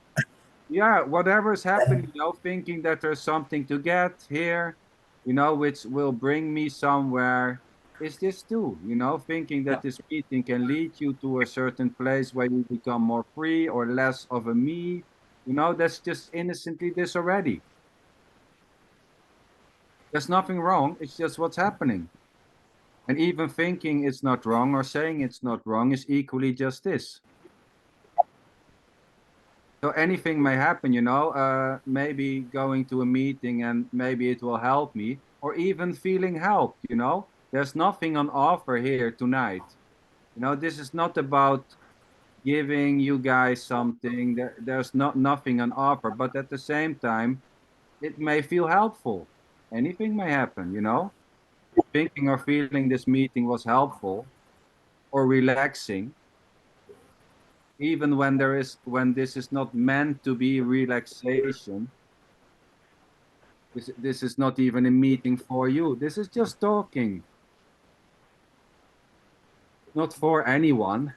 yeah, whatever's happening, you know, thinking that there's something to get here, you know, which will bring me somewhere, is this too, you know, thinking that this meeting can lead you to a certain place where you become more free or less of a me, you know, that's just innocently this already. There's nothing wrong, it's just what's happening. And even thinking it's not wrong or saying it's not wrong is equally just this. So anything may happen, you know, maybe going to a meeting and maybe it will help me, or even feeling helped, you know. There's nothing on offer here tonight. You know, this is not about giving you guys something. There's nothing on offer, but at the same time, it may feel helpful. Anything may happen, you know. Thinking or feeling this meeting was helpful or relaxing, even when this is not meant to be relaxation. This is not even a meeting for you. This is just talking. Not for anyone.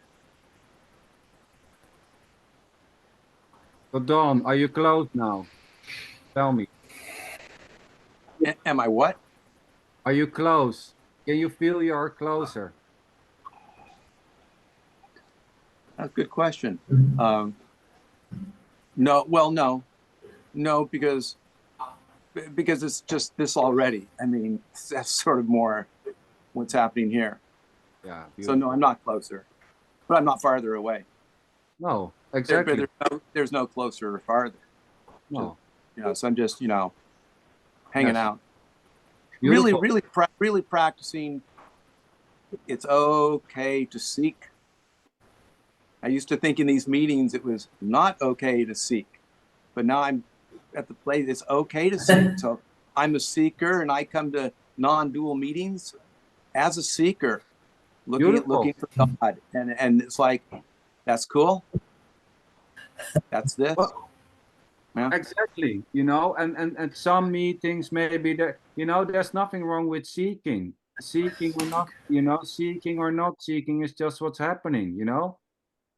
So Dawn, are you close now? Tell me. Am I what? Are you close? Can you feel you're closer? That's a good question. No, well, no, because it's just this already. I mean, that's sort of more what's happening here. Yeah. So no, I'm not closer, but I'm not farther away. No, exactly. There's no closer or farther. No. You know, so I'm just, you know, hanging Yes. out. Beautiful. Really practicing. It's okay to seek. I used to think in these meetings it was not okay to seek, but now I'm at the place it's okay to seek. So I'm a seeker, and I come to non-dual meetings as a seeker, looking for God, and it's like, that's cool. That's this. Well, yeah. Exactly. You know, and some meetings maybe there, you know, there's nothing wrong with seeking. Seeking or not, you know, seeking or not seeking is just what's happening, you know?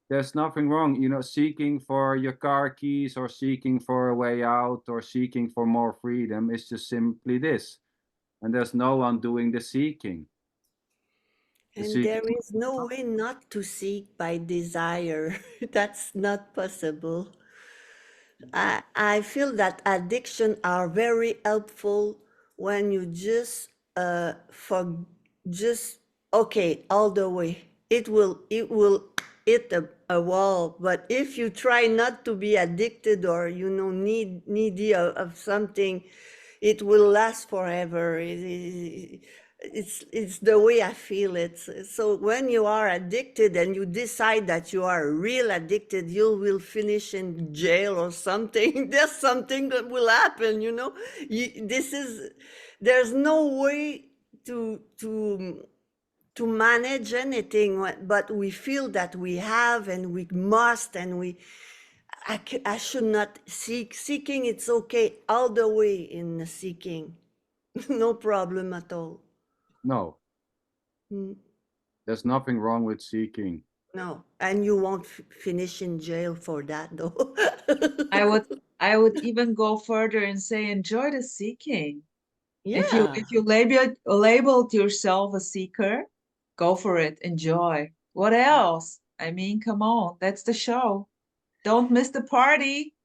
There's nothing wrong, you know, seeking for your car keys or seeking for a way out or seeking for more freedom is just simply this. And there's no one doing the seeking. And there is no way not to seek by desire. That's not possible. I feel that addiction are very helpful when you just for just okay all the way. It will hit a wall. But if you try not to be addicted or needy of something, it will last forever. It's the way I feel it. So when you are addicted and you decide that you are real addicted, you will finish in jail or something. There's something that will happen, there's no way to manage anything, but we feel that we have and we must, and I should not seeking. It's okay all the way in the seeking. No problem at all. No, Mm, there's nothing wrong with seeking. no, and you won't finish in jail for that though. I would even go further and say enjoy the seeking. Yeah. If you labeled yourself a seeker, go for it, enjoy. What else? I mean, come on, that's the show. Don't miss the party.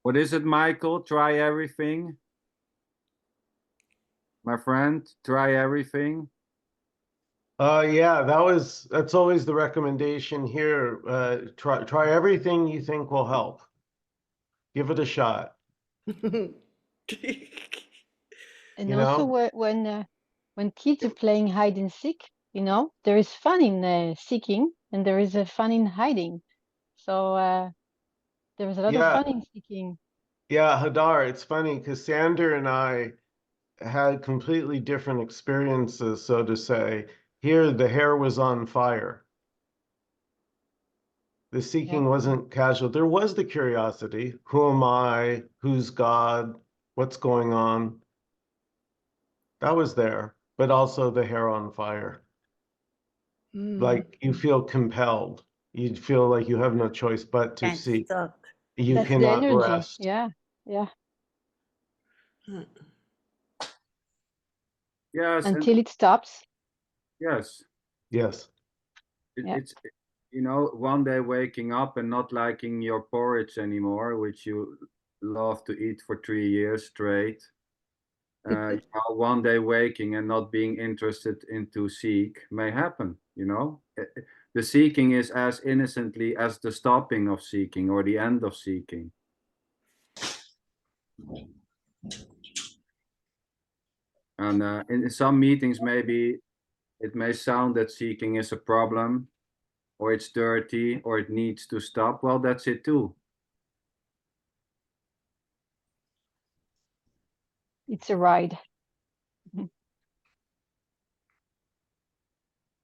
What is it, Michael? Try everything. My friend, try everything. Yeah, that's always the recommendation here. Try everything you think will help. Give it a shot. And You also know? when kids are playing hide and seek, there is fun in seeking and there is a fun in hiding. So there is a lot of Yeah. fun in seeking. Yeah, Hadar, it's funny because Sander and I had completely different experiences, so to say. Here, the hair was on fire. The seeking wasn't casual. There was the curiosity. Who am I? Who's God? What's going on? That was there, but also the hair on fire. Like you feel compelled. You feel like you have no choice but to Can't seek. stop. You That's the cannot energy. rest. Yeah. Yes, and Until it stops. yes, Yes. Yeah. it's one day waking up and not liking your porridge anymore, which you love to eat for 3 years straight. One day waking and not being interested into seek may happen. The seeking is as innocently as the stopping of seeking or the end of seeking. And in some meetings, maybe it may sound that seeking is a problem, or it's dirty, or it needs to stop. Well, that's it too. It's a ride.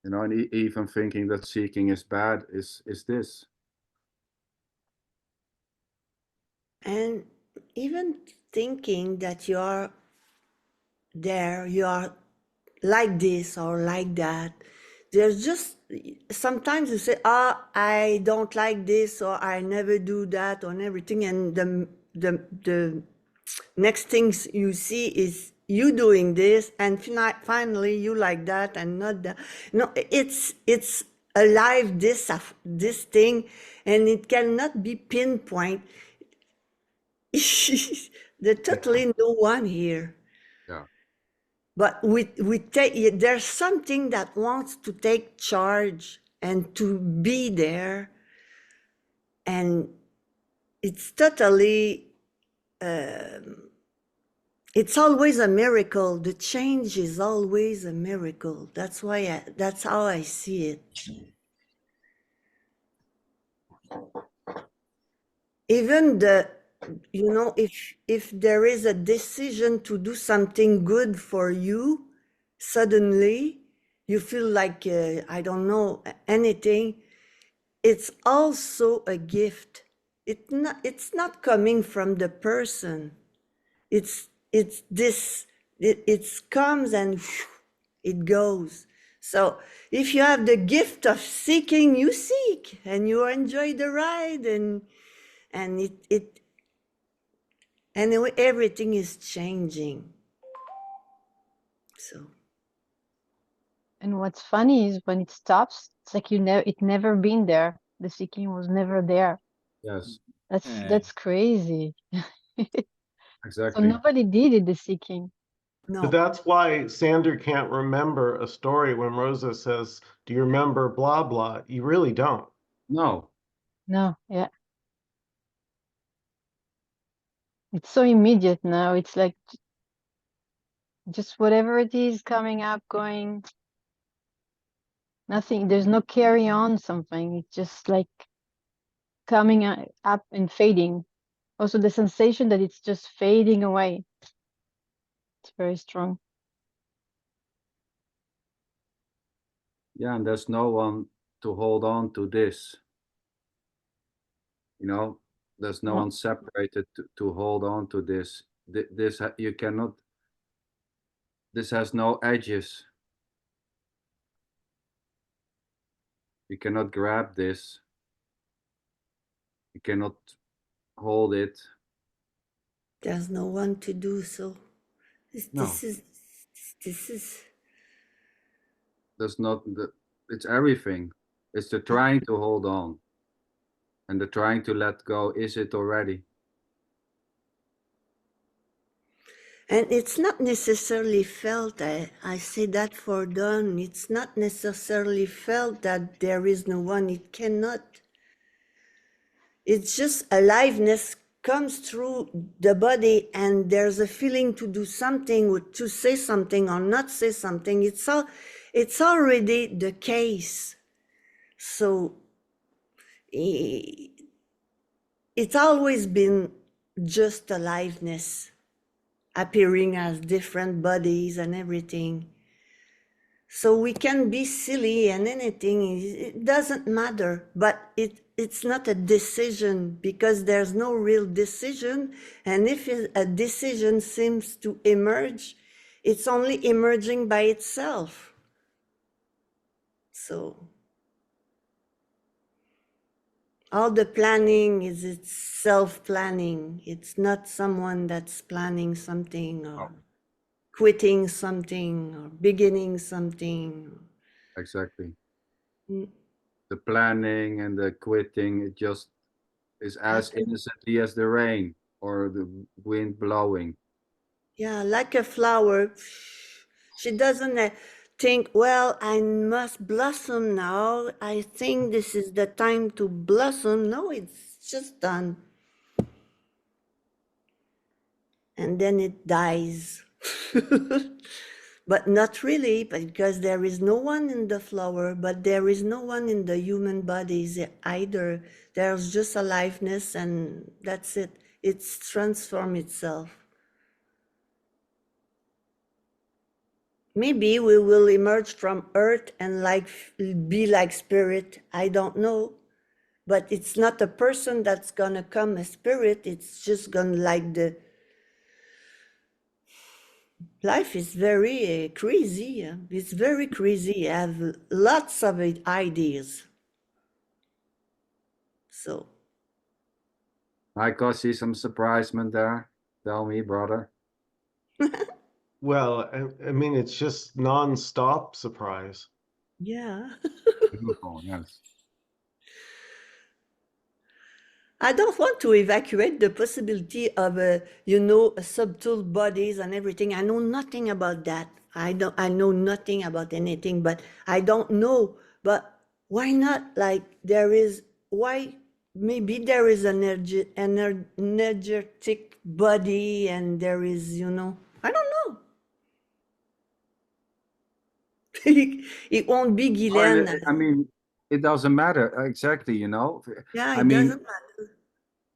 And even thinking that seeking is bad is this. And even thinking that you are there, you are like this or like that. There's just sometimes you say, I don't like this, or I never do that, or everything, and the next things you see is you doing this, and finally you like that and not that. No, it's alive, this thing, and it cannot be pinpoint. There's totally no one here. Yeah. But we take, there's something that wants to take charge and to be there, and it's totally it's always a miracle. The change is always a miracle. That's why that's how I see it. Even if there is a decision to do something good for you, suddenly you feel like I don't know anything. It's also a gift. It's not coming from the person. It comes and it goes. So if you have the gift of seeking, you seek and you enjoy the ride, and anyway, everything is changing. So. And what's funny is when it stops, it's like it never been there. The seeking was never there. Yes. That's crazy. So Exactly. nobody did it, the seeking. No. But that's why Sander can't remember a story when Rosa says, "Do you remember blah blah?" You really don't. No. No, yeah. It's so immediate now. It's like just whatever it is coming up, going, nothing, there's no carry on something. It's just like coming up and fading. Also the sensation that it's just fading away. It's very strong. Yeah, and there's no one to hold on to this. You know, there's no No. one separated to hold on to this. This you cannot. This has no edges. You cannot grab this. You cannot hold it. There's no one to do so. No. This is There's not. It's everything. It's the trying to hold on, and the trying to let go. Is it already? and it's not necessarily felt. I say that for Don. It's not necessarily felt that there is no one. It cannot. It's just aliveness comes through the body, and there's a feeling to do something, or to say something or not say something. It's already the case. So it's always been just aliveness, appearing as different bodies and everything. So we can be silly and anything, it doesn't matter, but it's not a decision, because there's no real decision. And if a decision seems to emerge, it's only emerging by itself. So all the planning is it's self-planning. It's not someone that's planning something or quitting something or beginning something. Exactly. Mm. The planning and the quitting, it just is as innocently as the rain or the wind blowing. Yeah, like a flower. She doesn't think, well, I must blossom now. I think this is the time to blossom. No, it's just done. And then it dies. But not really, because there is no one in the flower, but there is no one in the human bodies either. There's just aliveness, and that's it. It's transformed itself. Maybe we will emerge from earth and be like spirit. I don't know. But it's not a person that's gonna come a spirit. It's just gonna the life is very crazy. It's very crazy. I have lots of ideas. So. I can see some surprisement there. Tell me, brother. Well, I mean, it's just non-stop surprise. Yeah. Beautiful, yes. I don't want to evacuate the possibility of, subtle bodies and everything. I know nothing about that. I know nothing about anything, but I don't know. But why not? Like maybe there is an energetic body, and there is, I don't know. It won't be Guylaine. I mean, it doesn't matter exactly, you know. Yeah, I it mean, doesn't matter.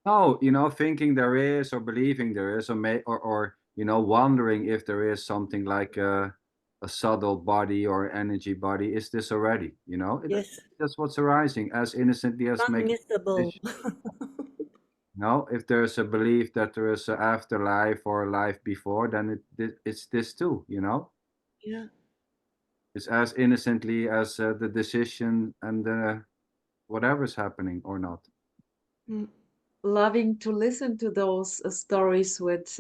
no, you know, thinking there is or believing there is, or you know, wondering if there is something like a subtle body or energy body. Is this already? You know, Yes. that's what's arising as innocently as making. Unmissable. No, if there's a belief that there is an afterlife or a life before, then it's this too, you know? Yeah. It's as innocently as the decision and whatever's happening or not. Mm. Loving to listen to those stories with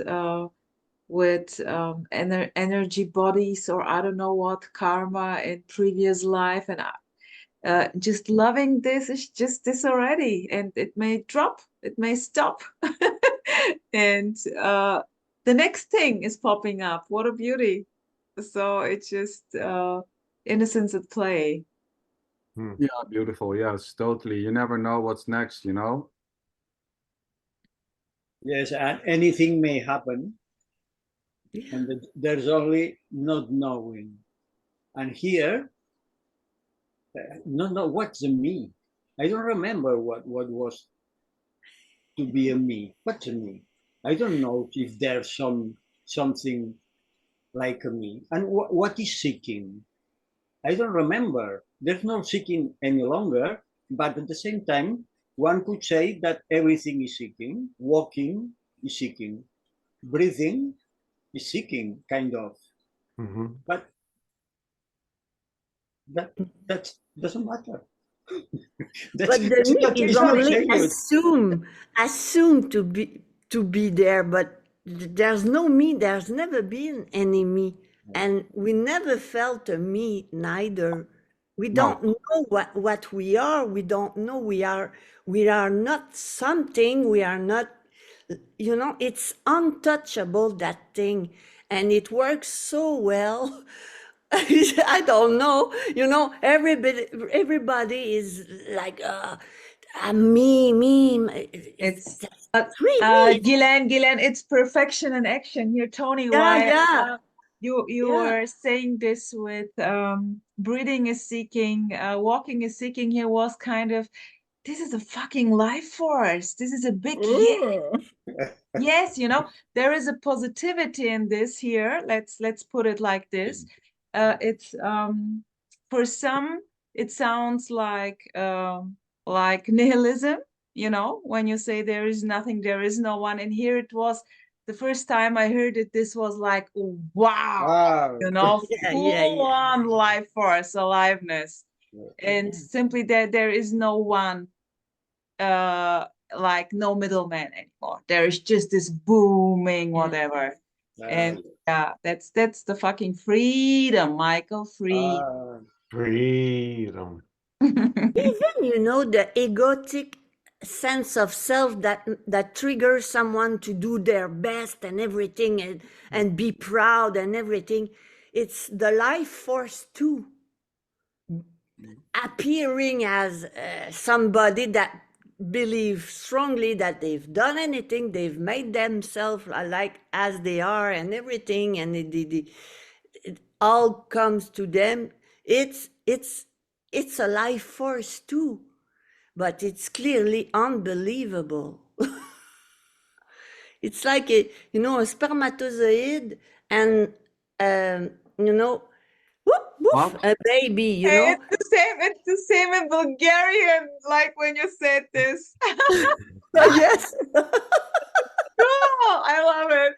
energy bodies, or I don't know what, karma in previous life, and just loving this is just this already, and it may drop, it may stop. And the next thing is popping up. What a beauty. So it's just innocence at play. Yeah, beautiful. Yes, totally. You never know what's next, you know? Yes, and anything may happen, and there's only not knowing. And here, no, what's a me? I don't remember what was to be a me. What's a me? I don't know if there's something like a me. And what is seeking? I don't remember. There's no seeking any longer, but at the same time, one could say that everything is seeking. Walking is seeking. Breathing is seeking, kind of. But that doesn't matter. But the me is it's not only serious. assume to be there, but there's no me, there's never been any me. And we never felt a me neither. We don't know what we are. We don't know we are not something, we are not, you know, it's untouchable, that thing. And it works so well. I don't know, you know, everybody is like, me. It's really, Gillian, it's perfection in action here. Tony, yeah, why yeah. you Yeah. were saying this with breathing is seeking, walking is seeking. Here was kind of, this is a fucking life force. This is a big yes, you know, there is a positivity in this here. Let's put it like this. It's for some it sounds like nihilism, you know, when you say there is nothing, there is no one. And here it was the first time I heard it, this was like, wow, you know, full on life force, aliveness. And simply that there is no one, like no middleman anymore. There is just this booming whatever. And yeah, that's the fucking freedom, Michael. Free. Freedom. Even, you know, the egotic sense of self that triggers someone to do their best and everything, and be proud and everything, it's the life force too, appearing as somebody that believes strongly that they've done anything, they've made themselves like as they are and everything, and it all comes to them. It's a life force too, but it's clearly unbelievable. It's like a, you know, a spermatozoid and you know, whoop, woof, What? a baby, you Hey, know. it's the same in Bulgarian, like when you said this. Yes. Oh, I love it.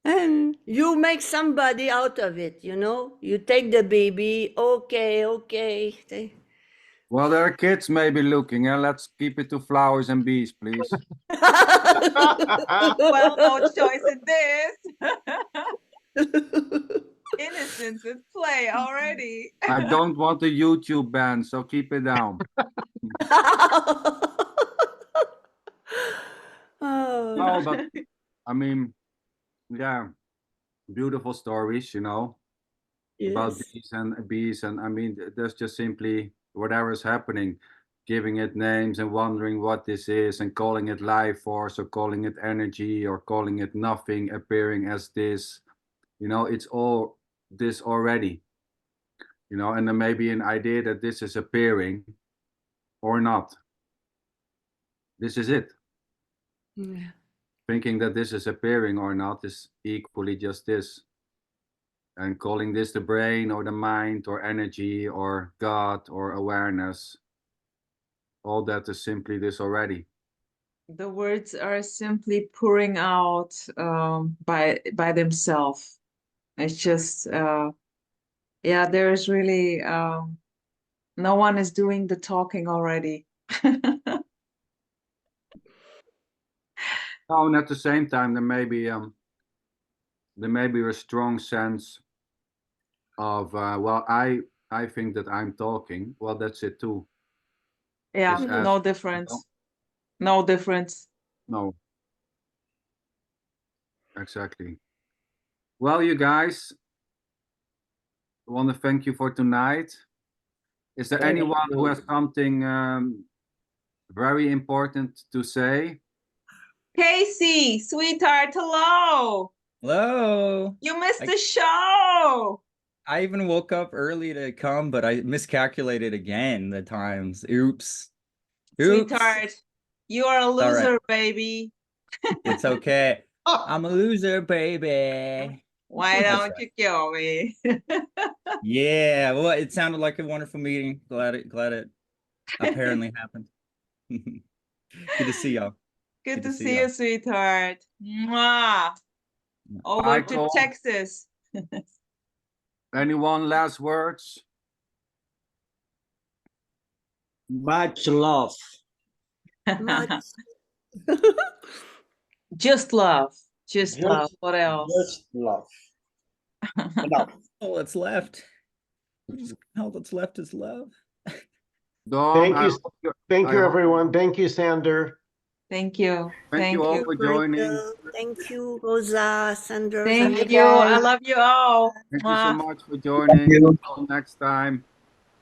And you make somebody out of it, you know. You take the baby, okay. Well, there are kids maybe looking, and let's keep it to flowers and bees, please. Well, no choice in this. Innocence at play already. I don't want a YouTube ban, so keep it down. No, but I mean, yeah, beautiful stories, you know, about bees, and I mean, there's just simply whatever is happening, giving it names and wondering what this is, and calling it life force, or calling it energy, or calling it nothing, appearing as this, you know, it's all this already, you know, and there may be an idea that this is appearing or not. This is it. Yeah. Thinking that this is appearing or not is equally just this. And calling this the brain or the mind or energy or God or awareness, all that is simply this already. The words are simply pouring out by themselves. It's just, yeah, there's really, no one is doing the talking already. Oh, and at the same time, there may be a strong sense of, well, I think that I'm talking. Well, that's it too. Yeah, Just no as, difference. No difference. no. Exactly. Well, you guys, I want to thank you for tonight. Is there Thank anyone who you. has something very important to say? Casey, sweetheart, hello. Hello. You missed the show. I even woke up early to come, but I miscalculated again the times. Oops. Oops. Sweetheart, you are a all right. loser, baby. It's okay. I'm a loser, baby. Why That's don't you kill me? Yeah, well, it sounded like a wonderful meeting. Glad it apparently happened. Good to see y'all. Good to see you, sweetheart. Mwah. Over to Michael, Texas. anyone last words? Much love. Much. Just love. Just love. What else? Just love. Love. All that's left. All that's left is love. Dawn, Thank I you, hope- everyone. Thank you, Sander. Thank you. Thank you all for joining. Michael. Thank you, Rosa, Sandra. Thank Sandra. you. I love you all. Thank you so Mwah. much for joining. Until next time.